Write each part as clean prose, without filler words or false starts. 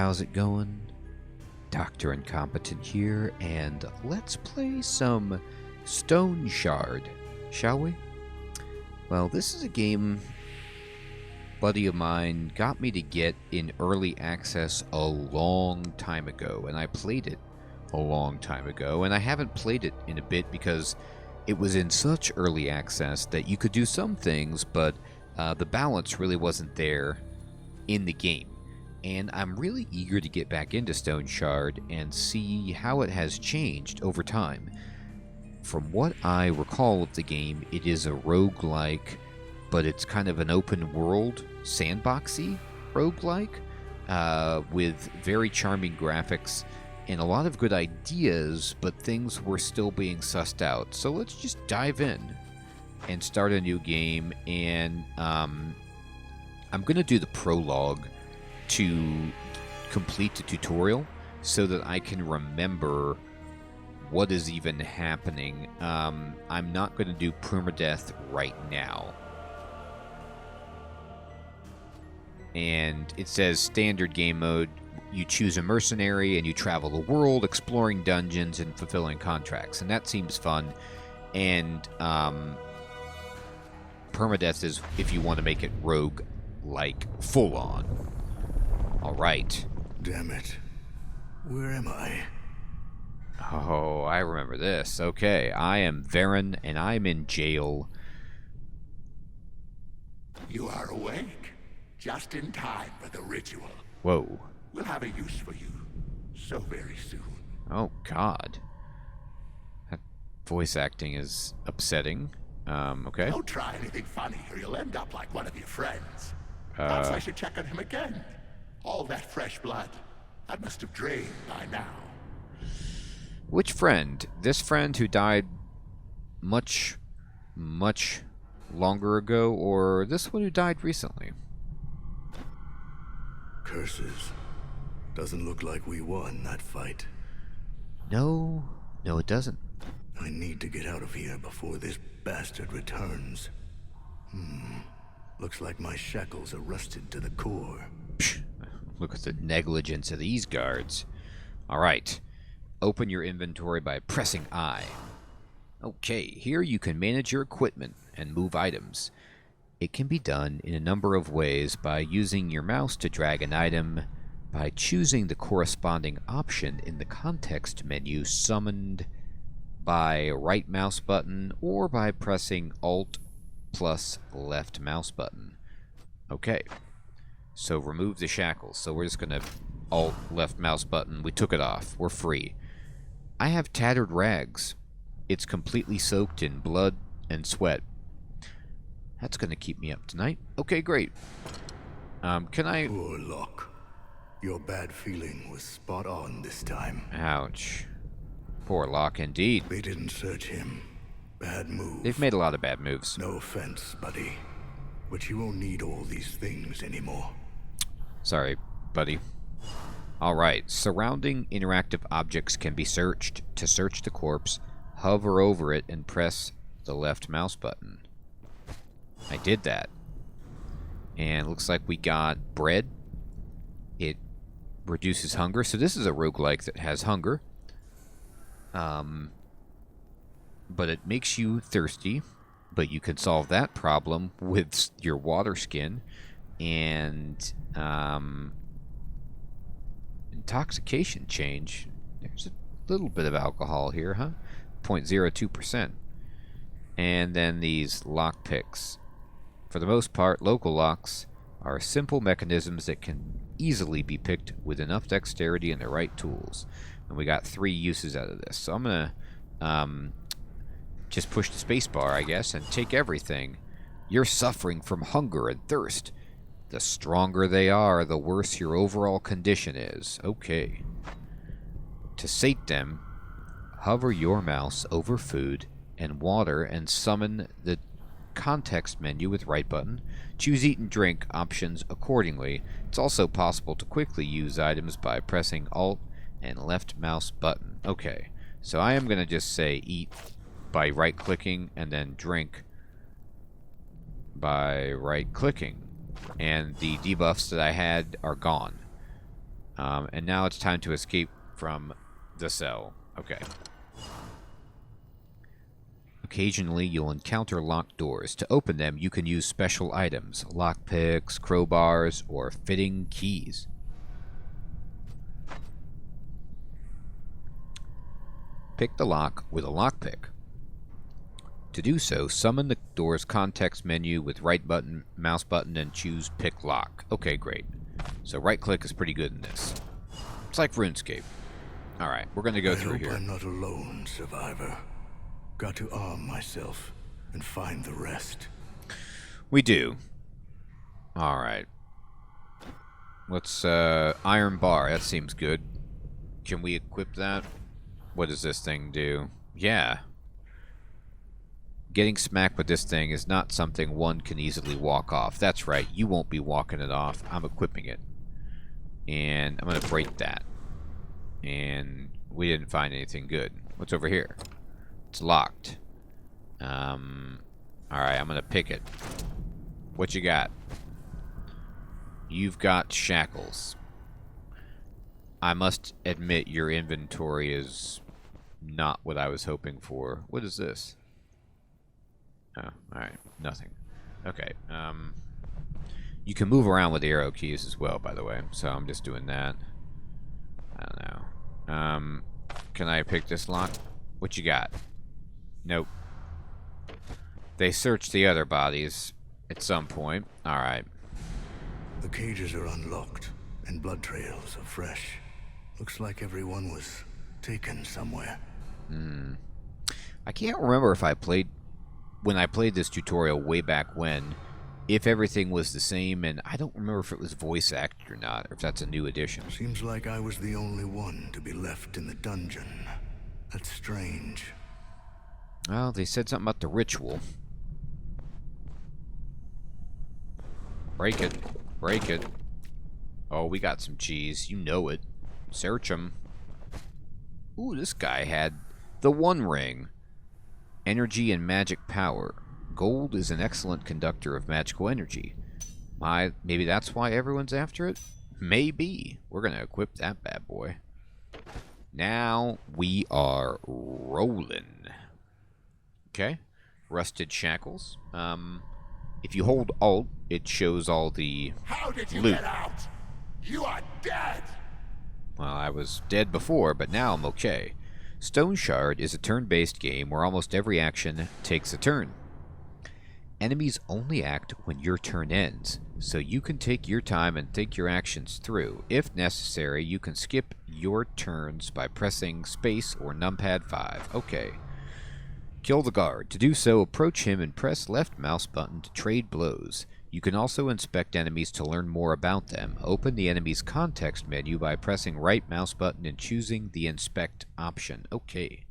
how's it going? Dr. Incompetent here, and let's play some Stoneshard, shall we? Well, this is a game a buddy of mine got me to get in early access a long time ago, and I played it a long time ago, and I haven't played it in a bit because it was in such early access that you could do some things, but the balance really wasn't there in the game. And I'm really eager to get back into Stoneshard and see how it has changed over time. From what I recall of the game, it is a roguelike, but it's kind of an open world, sandboxy roguelike, with very charming graphics and a lot of good ideas, but things were still being sussed out. So let's just dive in and start a new game, and I'm going to do the prologue to complete the tutorial so that I can remember what is even happening. I'm not going to do permadeath right now. And it says standard game mode. You choose a mercenary and you travel the world, exploring dungeons and fulfilling contracts. And that seems fun. And permadeath is if you want to make it rogue-like, full-on. Alright. Damn it. Where am I? Oh, I remember this. Okay, I am Varen, and I'm in jail. You are awake, just in time for the ritual. Whoa. We'll have a use for you so very soon. Oh, God. That voice acting is upsetting. Okay. Don't try anything funny, or you'll end up like one of your friends. Perhaps I should check on him again. All that fresh blood, that must have drained by now. Which friend? This friend who died much, much longer ago, or this one who died recently? Curses. Doesn't look like we won that fight. No, it doesn't. I need to get out of here before this bastard returns. Looks like my shackles are rusted to the core. Psh, look at the negligence of these guards. Alright. Open your inventory by pressing I. Okay, here you can manage your equipment and move items. It can be done in a number of ways by using your mouse to drag an item, by choosing the corresponding option in the context menu summoned by right mouse button, or by pressing Alt plus left mouse button. Okay, so remove the shackles. So we're just going to Alt left mouse button. We took it off. We're free. I have tattered rags. It's completely soaked in blood and sweat. That's going to keep me up tonight. Okay, great. Can I... Poor Locke. Your bad feeling was spot on this time. Ouch. Poor Locke, indeed. They didn't search him. Bad move. They've made a lot of bad moves. No offense, buddy. But you won't need all these things anymore. Sorry, buddy. Alright, surrounding interactive objects can be searched. To search the corpse, hover over it and press the left mouse button. I did that. And it looks like we got bread. It reduces hunger. So this is a roguelike that has hunger. But it makes you thirsty. But you can solve that problem with your water skin. And intoxication change. There's a little bit of alcohol here, huh? 0.02%. And then these lockpicks. For the most part, local locks are simple mechanisms that can easily be picked with enough dexterity and the right tools. And we got 3 uses out of this. So I'm going to just push the spacebar, I guess, and take everything. You're suffering from hunger and thirst. The stronger they are, the worse your overall condition is. Okay. To sate them, hover your mouse over food and water and summon the context menu with right button. Choose eat and drink options accordingly. It's also possible to quickly use items by pressing Alt and left mouse button. Okay, so I am going to just say eat by right clicking and then drink by right clicking. And the debuffs that I had are gone. And now it's time to escape from the cell. Okay. Occasionally, you'll encounter locked doors. To open them, you can use special items, lockpicks, crowbars, or fitting keys. Pick the lock with a lockpick. To do so, summon the door's context menu with right button, mouse button, and choose Pick Lock. Okay, great. So right-click is pretty good in this. It's like RuneScape. Alright, we're going to go through here. I'm not alone, survivor. Got to arm myself and find the rest. We do. Alright. Let's, iron bar. That seems good. Can we equip that? What does this thing do? Yeah. Getting smacked with this thing is not something one can easily walk off. That's right, you won't be walking it off. I'm equipping it. And I'm going to break that. And we didn't find anything good. What's over here? It's locked. Alright, I'm going to pick it. What you got? You've got shackles. I must admit your inventory is not what I was hoping for. What is this? Oh, alright. Nothing. Okay. You can move around with the arrow keys as well, by the way. So I'm just doing that. I don't know. Can I pick this lock? What you got? Nope. They searched the other bodies at some point. Alright. The cages are unlocked, and blood trails are fresh. Looks like everyone was taken somewhere. I can't remember if I played... when I played this tutorial way back when, if everything was the same, and I don't remember if it was voice acted or not, or if that's a new addition. Seems like I was the only one to be left in the dungeon. That's strange. Well, they said something about the ritual. Break it. Break it. Oh, we got some cheese. You know it. Search them. Ooh, this guy had the One Ring. Energy and magic power. Gold is an excellent conductor of magical energy. Maybe that's why everyone's after it? Maybe. We're going to equip that bad boy. Now we are rolling. Okay. Rusted shackles. If you hold Alt, it shows all the How did you loot. get out? You are dead! Well, I was dead before, but now I'm okay. Stoneshard is a turn-based game where almost every action takes a turn. Enemies only act when your turn ends, so you can take your time and think your actions through. If necessary, you can skip your turns by pressing space or numpad 5. Okay. Kill the guard. To do so, approach him and press left mouse button to trade blows. You can also inspect enemies to learn more about them. Open the enemy's context menu by pressing right mouse button and choosing the inspect option. Okay.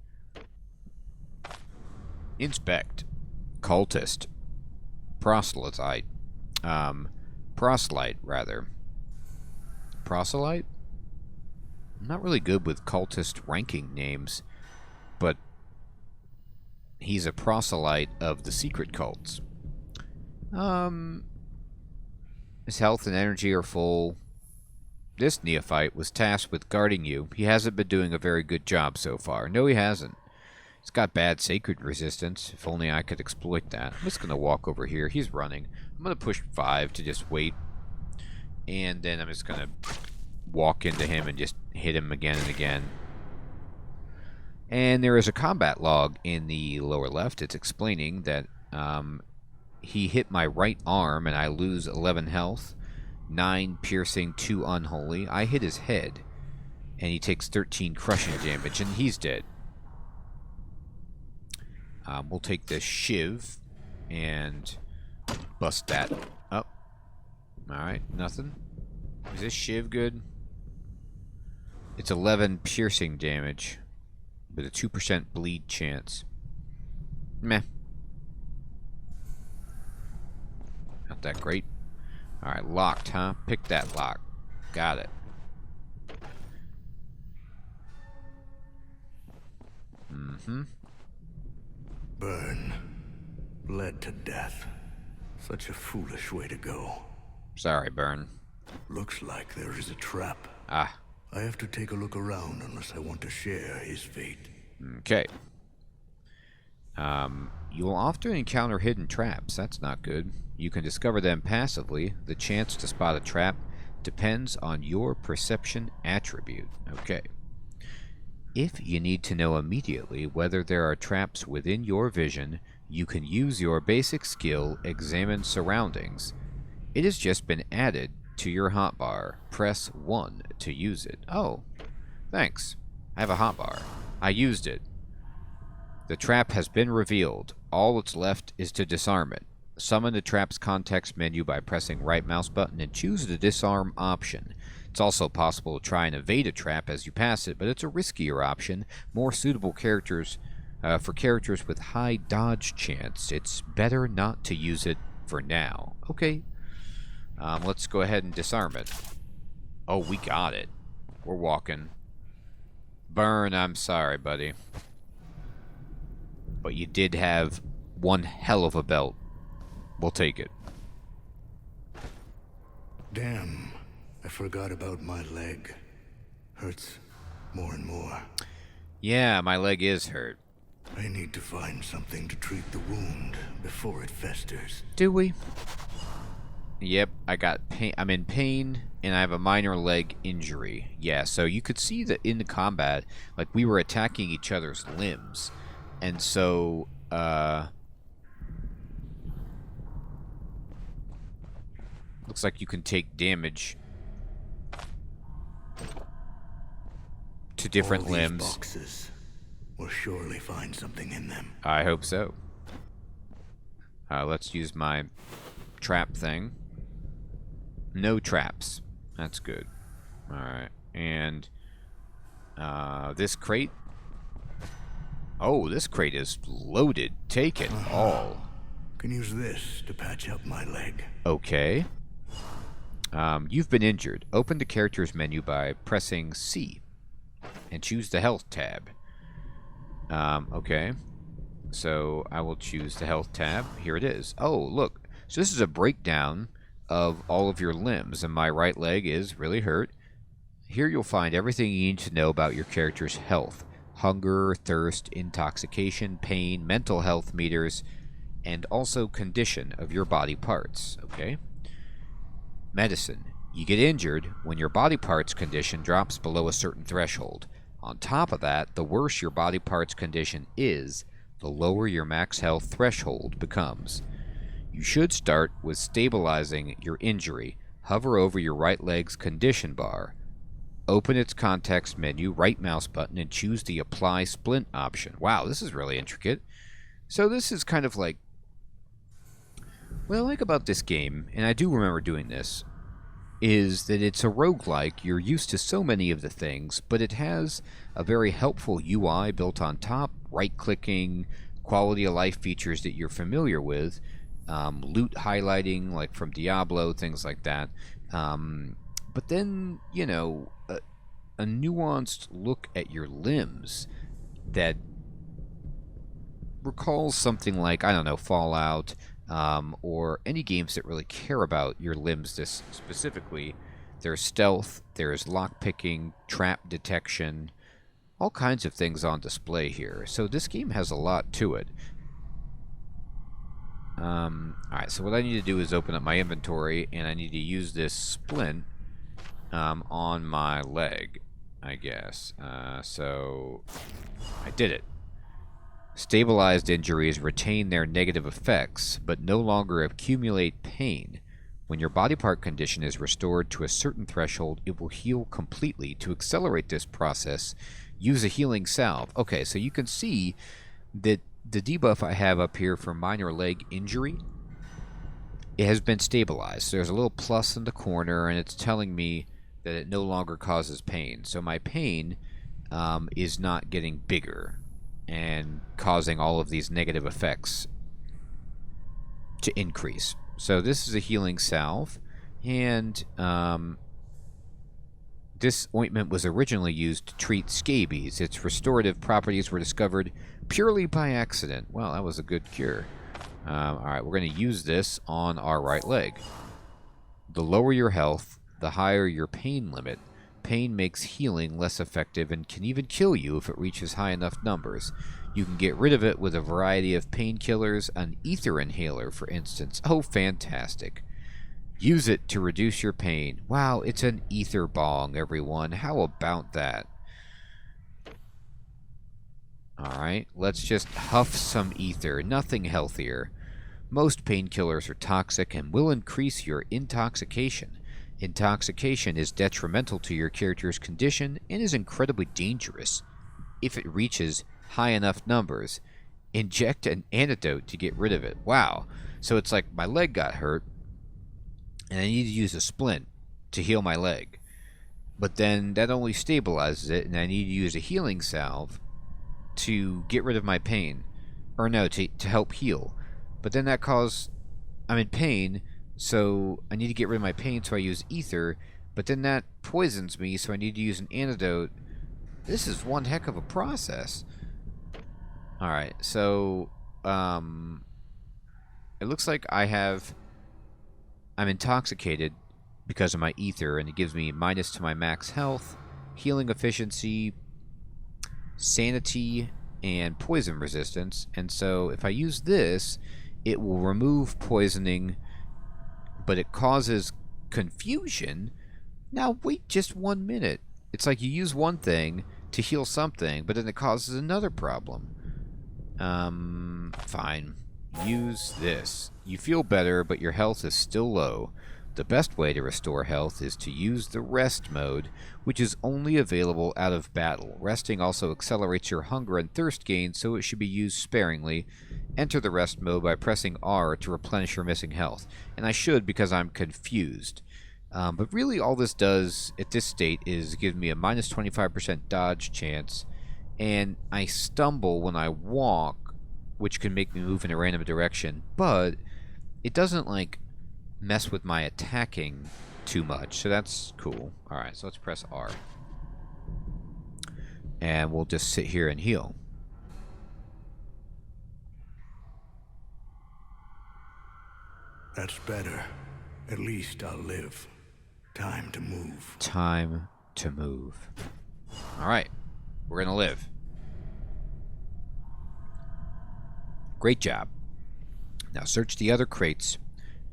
Inspect. Cultist. Proselyte. Proselyte, rather. Proselyte? I'm not really good with cultist ranking names, but he's a proselyte of the secret cults. His health and energy are full. This neophyte was tasked with guarding you. He hasn't been doing a very good job so far. No, he hasn't. He's got bad sacred resistance. If only I could exploit that. I'm just going to walk over here. He's running. I'm going to push 5 to just wait. And then I'm just going to walk into him and just hit him again and again. And there is a combat log in the lower left. It's explaining that he hit my right arm and I lose 11 health, 9 piercing, 2 unholy. I hit his head and he takes 13 crushing damage and he's dead. We'll take this shiv and bust that up. Alright, nothing. Is this shiv good? It's 11 piercing damage with a 2% bleed chance. Meh. Not that great. Alright, locked, huh? Pick that lock. Got it. Mm-hmm. Burn. Bled to death. Such a foolish way to go. Sorry, Burn. Looks like there is a trap Ah, I have to take a look around unless I want to share his fate. okay. You will often encounter hidden traps. That's not good. You can discover them passively. The chance to spot a trap depends on your perception attribute. Okay. If you need to know immediately whether there are traps within your vision, you can use your basic skill, Examine Surroundings. It has just been added to your hotbar. Press 1 to use it. Oh, thanks. I have a hotbar. I used it. The trap has been revealed. All that's left is to disarm it. Summon the trap's context menu by pressing right mouse button and choose the disarm option. It's also possible to try and evade a trap as you pass it, but it's a riskier option, more suitable for characters with high dodge chance. It's better not to use it for now. Okay. Let's go ahead and disarm it. Oh, we got it. We're walking. Burn, I'm sorry, buddy. But you did have one hell of a belt. We'll take it. Damn, I forgot about my leg. Hurts more and more. Yeah, my leg is hurt. I need to find something to treat the wound before it festers. Do we? Yep, I got pain. I'm in pain, and I have a minor leg injury. Yeah, so you could see that in the combat, like, we were attacking each other's limbs. And so, looks like you can take damage to different All these limbs. Boxes will surely find something in them. I hope so. Let's use my trap thing. No traps. That's good. Alright. And this crate. Oh, this crate is loaded. Take it all. Can use this to patch up my leg. Okay. You've been injured. Open the characters menu by pressing C and choose the health tab. Okay. So I will choose the health tab. Here it is. Oh, look. So this is a breakdown of all of your limbs, and my right leg is really hurt. Here you'll find everything you need to know about your character's health. Hunger, thirst, intoxication, pain, mental health meters, and also condition of your body parts. Okay? Medicine. You get injured when your body parts condition drops below a certain threshold. On top of that, the worse your body parts condition is, the lower your max health threshold becomes. You should start with stabilizing your injury. Hover over your right leg's condition bar. Open its context menu, right mouse button, and choose the Apply Splint option. Wow, this is really intricate. So this is kind of like... What I like about this game, and I do remember doing this, is that it's a roguelike. You're used to so many of the things, but it has a very helpful UI built on top, right-clicking, quality of life features that you're familiar with, loot highlighting, like from Diablo, things like that. But then, you know, a nuanced look at your limbs that recalls something like, I don't know, Fallout, or any games that really care about your limbs this specifically. There's stealth, there's lockpicking, trap detection, all kinds of things on display here. So this game has a lot to it. Alright, so what I need to do is open up my inventory, and I need to use this splint on my leg, I guess. So I did it. Stabilized injuries retain their negative effects, but no longer accumulate pain. When your body part condition is restored to a certain threshold, it will heal completely. To accelerate this process, use a healing salve. Okay, so you can see that the debuff I have up here for minor leg injury, it has been stabilized. There's a little plus in the corner, and it's telling me that it no longer causes pain. So my pain is not getting bigger and causing all of these negative effects to increase. So this is a healing salve, and this ointment was originally used to treat scabies. Its restorative properties were discovered purely by accident. Well, that was a good cure. Alright, we're going to use this on our right leg. The lower your health, the higher your pain limit. Pain makes healing less effective and can even kill you if it reaches high enough numbers. You can get rid of it with a variety of painkillers, an ether inhaler, for instance. Oh, fantastic. Use it to reduce your pain. Wow, it's an ether bong, everyone. How about that? Alright, let's just huff some ether. Nothing healthier. Most painkillers are toxic and will increase your intoxication. Intoxication is detrimental to your character's condition and is incredibly dangerous. If it reaches high enough numbers, inject an antidote to get rid of it. Wow. So it's like my leg got hurt, and I need to use a splint to heal my leg. But then that only stabilizes it, and I need to use a healing salve to get rid of my pain. Or no, to help heal. But then that I'm in pain, so I need to get rid of my pain, so I use ether. But then that poisons me, so I need to use an antidote. This is one heck of a process. Alright, so it looks like I'm intoxicated because of my ether, and it gives me minus to my max health, healing efficiency, sanity, and poison resistance. And so if I use this, it will remove poisoning, but it causes confusion. Now wait just 1 minute. It's like you use one thing to heal something, but then it causes another problem. Fine. Use this. You feel better, but your health is still low. The best way to restore health is to use the rest mode, which is only available out of battle. Resting also accelerates your hunger and thirst gain, so it should be used sparingly. Enter the rest mode by pressing R to replenish your missing health. And I should, because I'm confused. But really all this does at this state is give me a minus 25% dodge chance, and I stumble when I walk, which can make me move in a random direction, but it doesn't like mess with my attacking too much, so that's cool. Alright, so let's press R. And we'll just sit here and heal. That's better. At least I'll live. Time to move. Time to move. Alright, we're gonna live. Great job. Now search the other crates.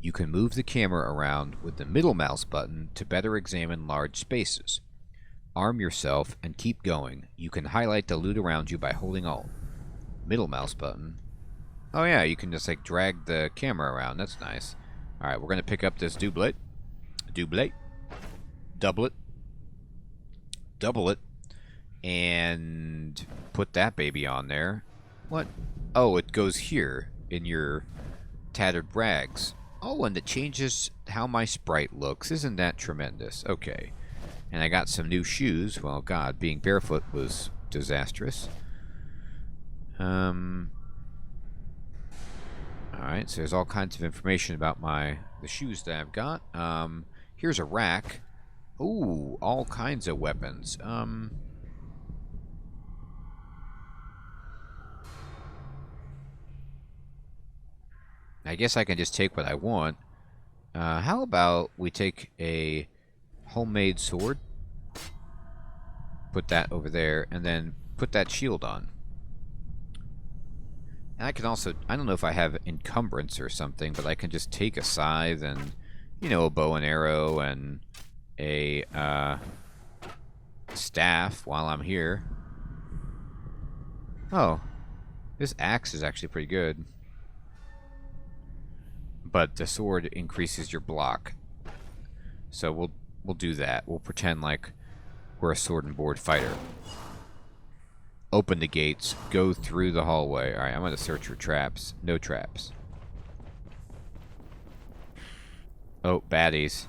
You can move the camera around with the middle mouse button to better examine large spaces. Arm yourself and keep going. You can highlight the loot around you by holding Alt. Middle mouse button. Oh yeah, you can just like drag the camera around. That's nice. Alright, we're going to pick up this doublet. Doublet. Double it. And put that baby on there. What? Oh, it goes here in your tattered rags. Oh, and it changes how my sprite looks. Isn't that tremendous? Okay. And I got some new shoes. Well, God, being barefoot was disastrous. Alright, so there's all kinds of information about the shoes that I've got. Here's a rack. Ooh, all kinds of weapons. I guess I can just take what I want. How about we take a homemade sword, put that over there, and then put that shield on. And I can also, I don't know if I have encumbrance or something, but I can just take a scythe and, you know, a bow and arrow and a staff while I'm here. Oh, this axe is actually pretty good. But the sword increases your block. So we'll do that. We'll pretend like we're a sword and board fighter. Open the gates. Go through the hallway. Alright, I'm going to search for traps. No traps. Oh, baddies.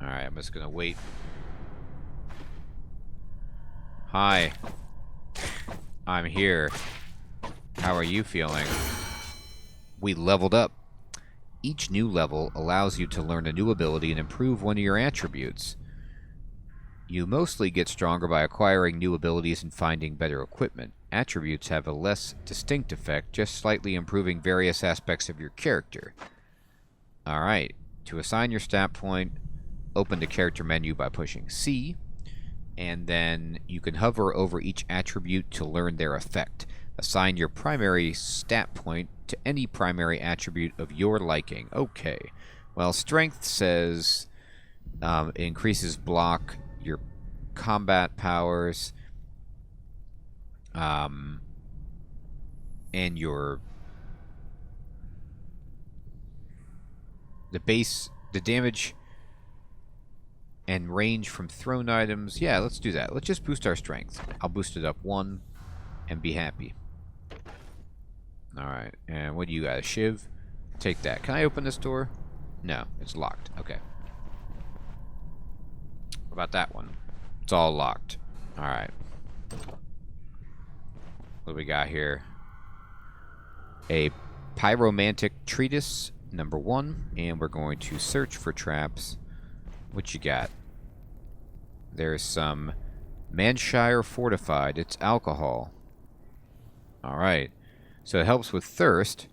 Alright, I'm just going to wait. Hi. I'm here. How are you feeling? We leveled up. Each new level allows you to learn a new ability and improve one of your attributes. You mostly get stronger by acquiring new abilities and finding better equipment. Attributes have a less distinct effect, just slightly improving various aspects of your character. Alright, To assign your stat point, open the character menu by pushing C, and then you can hover over each attribute to learn their effect. Assign your primary stat point to any primary attribute of your liking. Okay. Well, strength says it increases block, your combat powers, and the damage and range from thrown items. Yeah, let's do that. Let's just boost our strength. I'll boost it up 1 and be happy. Alright, and what do you got? A shiv? Take that. Can I open this door? No, it's locked. Okay. What about that one? It's all locked. Alright. What do we got here? A pyromantic treatise, number 1, and we're going to search for traps. What you got? There's some Manshire fortified. It's alcohol. Alright. So it helps with thirst.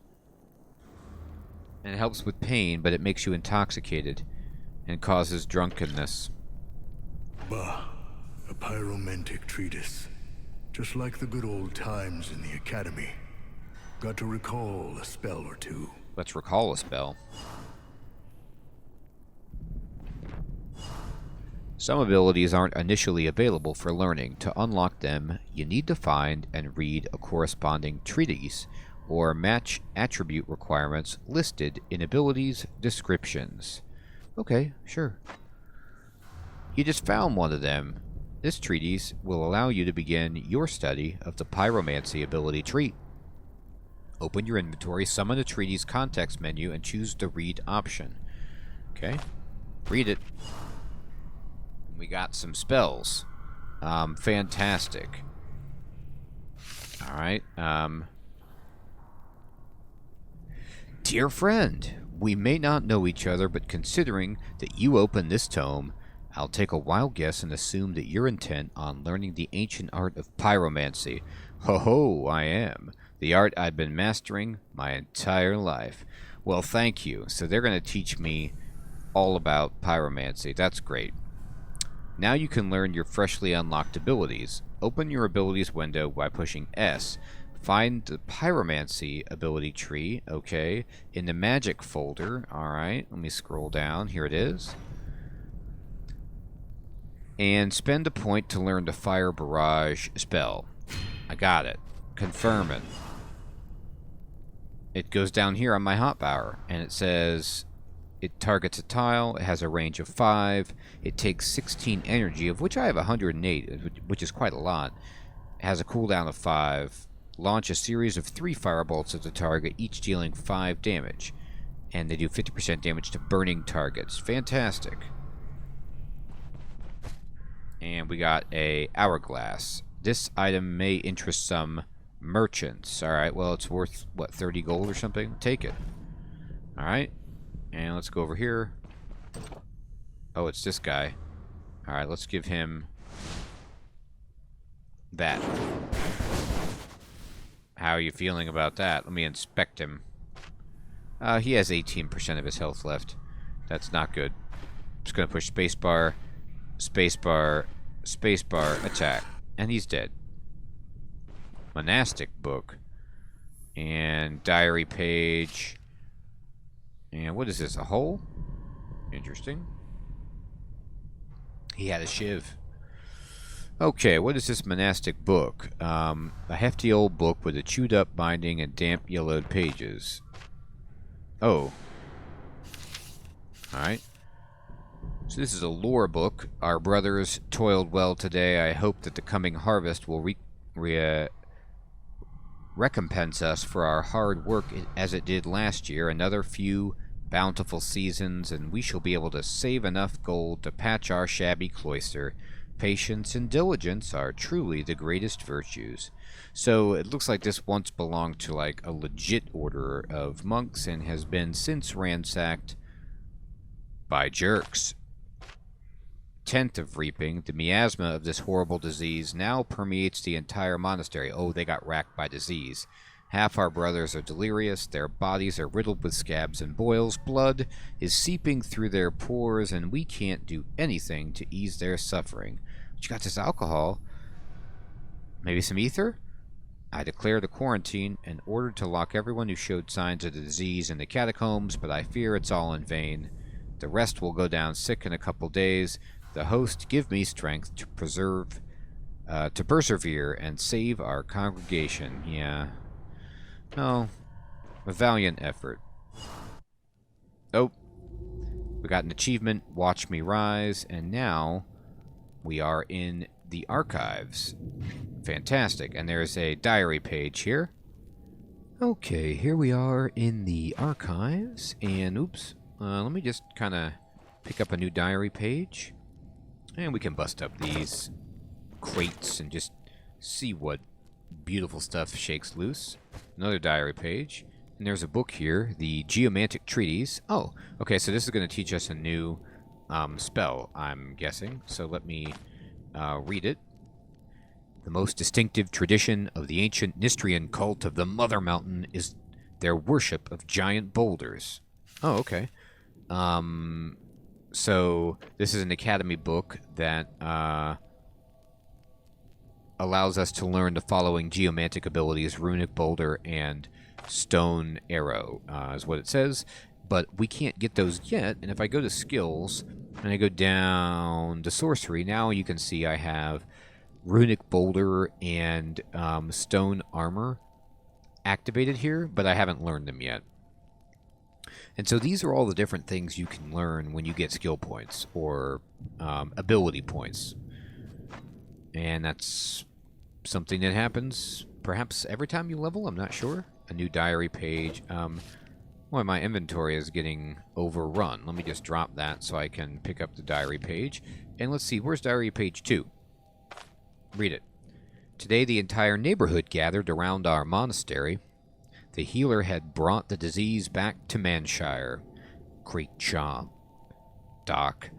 And it helps with pain, but it makes you intoxicated. And causes drunkenness. Bah. A pyromantic treatise. Just like the good old times in the academy. Got to recall a spell or two. Let's recall a spell. Some abilities aren't initially available for learning. To unlock them, you need to find and read a corresponding treatise or match attribute requirements listed in abilities descriptions. Okay, sure. You just found one of them. This treatise will allow you to begin your study of the pyromancy ability tree. Open your inventory, summon the treatise context menu, and choose the read option. Okay, read it. We got some spells. Fantastic. Alright, Dear friend, we may not know each other, but considering that you opened this tome, I'll take a wild guess and assume that you're intent on learning the ancient art of pyromancy. Ho ho, I am. The art I've been mastering my entire life. Well, thank you. So they're going to teach me all about pyromancy. That's great. Now you can learn your freshly unlocked abilities. Open your abilities window by pushing S. Find the pyromancy ability tree, okay, in the magic folder. Alright, let me scroll down. Here it is. And spend a point to learn the fire barrage spell. I got it. Confirming. It goes down here on my hotbar, and it says it targets a tile, it has a range of 5, it takes 16 energy, of which I have 108, which is quite a lot. It has a cooldown of 5. Launch a series of 3 firebolts at the target, each dealing 5 damage. And they do 50% damage to burning targets. Fantastic. And we got a hourglass. This item may interest some merchants. Alright, well, it's worth, what, 30 gold or something? Take it. Alright. And let's go over here. Oh, it's this guy. Alright, let's give him that. How are you feeling about that? Let me inspect him. He has 18% of his health left. That's not good. Just gonna push spacebar, spacebar, spacebar, attack. And he's dead. Monastic book. And diary page. And what is this, a hole? Interesting. He had a shiv. Okay, what is this monastic book? A hefty old book with a chewed up binding and damp yellowed pages. Oh. Alright. So this is a lore book. Our brothers toiled well today. I hope that the coming harvest will recompense us for our hard work as it did last year. Another few bountiful seasons, and we shall be able to save enough gold to patch our shabby cloister. Patience and diligence are truly the greatest virtues. So it looks like this once belonged to like a legit order of monks and has been since ransacked by jerks. 10th of reaping, the miasma of this horrible disease now permeates the entire monastery. Oh, they got racked by disease. Half our brothers are delirious, their bodies are riddled with scabs and boils, blood is seeping through their pores, and we can't do anything to ease their suffering. But you got this alcohol. Maybe some ether? I declared a quarantine and ordered to lock everyone who showed signs of the disease in the catacombs, but I fear it's all in vain. The rest will go down sick in a couple days. The host give me strength to persevere and save our congregation. Yeah. Oh, a valiant effort. Oh, we got an achievement, Watch Me Rise, and now we are in the archives. Fantastic, and there's a diary page here. Okay, here we are in the archives, and oops, let me just kind of pick up a new diary page, and we can bust up these crates and just see what beautiful stuff shakes loose. Another diary page, and there's a book here, the Geomantic Treatise. Oh, okay, so this is going to teach us a new spell, I'm guessing, so let me read it. The most distinctive tradition of the ancient Nistrian cult of the Mother Mountain is their worship of giant boulders. Oh, okay. So this is an academy book that allows us to learn the following geomantic abilities: runic boulder and stone arrow, is what it says. But we can't get those yet, and if I go to skills and I go down to sorcery, now you can see I have runic boulder and stone armor activated here, but I haven't learned them yet. And so these are all the different things you can learn when you get skill points or ability points. And that's something that happens perhaps every time you level, I'm not sure. A new diary page. Well, my inventory is getting overrun. Let me just drop that so I can pick up the diary page. And let's see, where's diary page 2? Read it. Today the entire neighborhood gathered around our monastery. The healer had brought the disease back to Manshire. Great job, Doc.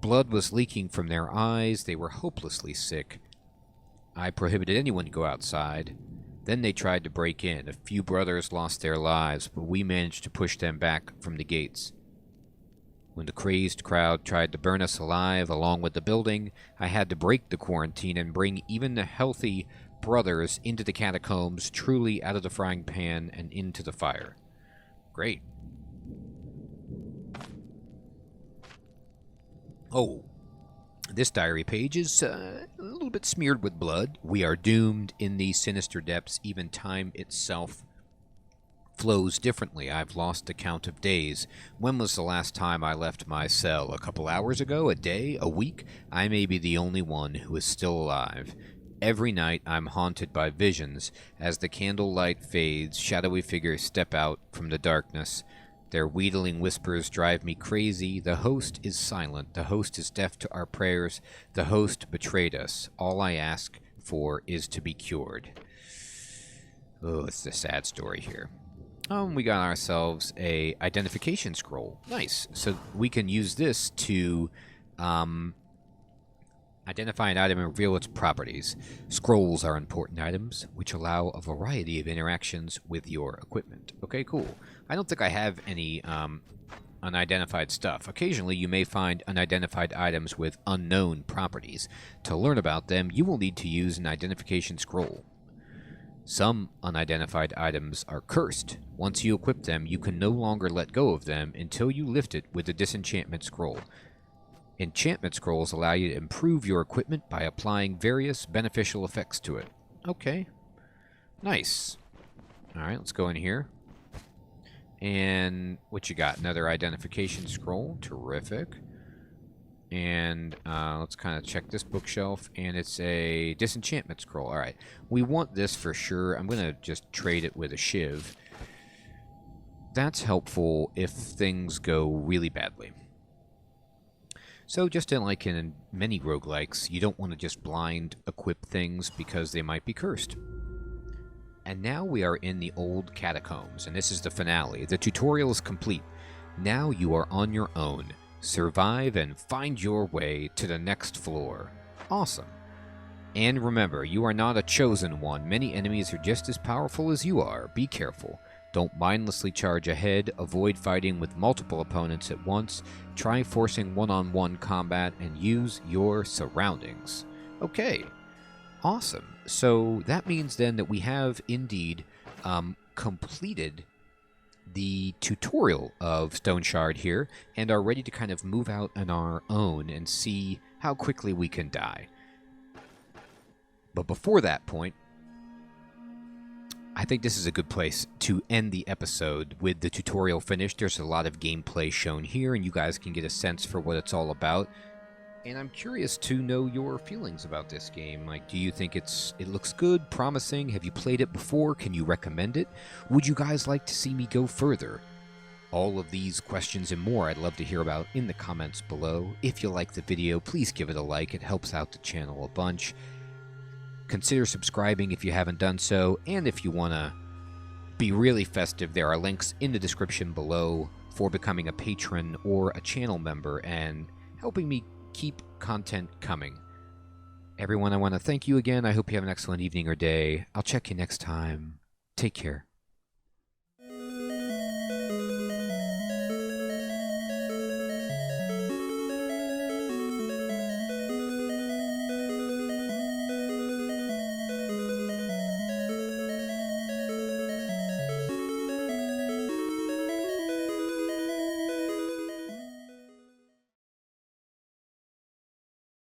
Blood was leaking from their eyes. They were hopelessly sick. I prohibited anyone to go outside. Then they tried to break in. A few brothers lost their lives, but we managed to push them back from the gates. When the crazed crowd tried to burn us alive along with the building, I had to break the quarantine and bring even the healthy brothers into the catacombs, truly out of the frying pan and into the fire. Great. Oh, this diary page is a little bit smeared with blood. We are doomed in these sinister depths. Even time itself flows differently. I've lost the count of days. When was the last time I left my cell? A couple hours ago? A day? A week? I may be the only one who is still alive. Every night I'm haunted by visions. As the candlelight fades, shadowy figures step out from the darkness. Their wheedling whispers drive me crazy. The host is silent. The host is deaf to our prayers. The host betrayed us. All I ask for is to be cured. Oh, it's a sad story here. We got ourselves a identification scroll. Nice. So we can use this to identify an item and reveal its properties. Scrolls are important items, which allow a variety of interactions with your equipment. Okay, cool. I don't think I have any unidentified stuff. Occasionally, you may find unidentified items with unknown properties. To learn about them, you will need to use an identification scroll. Some unidentified items are cursed. Once you equip them, you can no longer let go of them until you lift it with the disenchantment scroll. Enchantment scrolls allow you to improve your equipment by applying various beneficial effects to it. Okay. Nice. Alright, let's go in here. And what you got? Another identification scroll. Terrific. And let's kind of check this bookshelf. And it's a disenchantment scroll. Alright. We want this for sure. I'm going to just trade it with a shiv. That's helpful if things go really badly. So just like in many roguelikes, you don't want to just blind equip things because they might be cursed. And now we are in the old catacombs, and this is the finale. The tutorial is complete. Now you are on your own. Survive and find your way to the next floor. Awesome. And remember, you are not a chosen one. Many enemies are just as powerful as you are. Be careful. Don't mindlessly charge ahead. Avoid fighting with multiple opponents at once. Try forcing one-on-one combat and use your surroundings. Okay. Awesome. So that means then that we have indeed completed the tutorial of Stoneshard here and are ready to kind of move out on our own and see how quickly we can die. But before that point, I think this is a good place to end the episode with the tutorial finished. There's a lot of gameplay shown here, and you guys can get a sense for what it's all about. And I'm curious to know your feelings about this game. Like, do you think it looks good, promising? Have you played it before? Can you recommend it? Would you guys like to see me go further? All of these questions and more I'd love to hear about in the comments below. If you like the video, please give it a like. It helps out the channel a bunch. Consider subscribing if you haven't done so, and if you want to be really festive, there are links in the description below for becoming a patron or a channel member and helping me keep content coming. Everyone, I want to thank you again. I hope you have an excellent evening or day. I'll check you next time. Take care.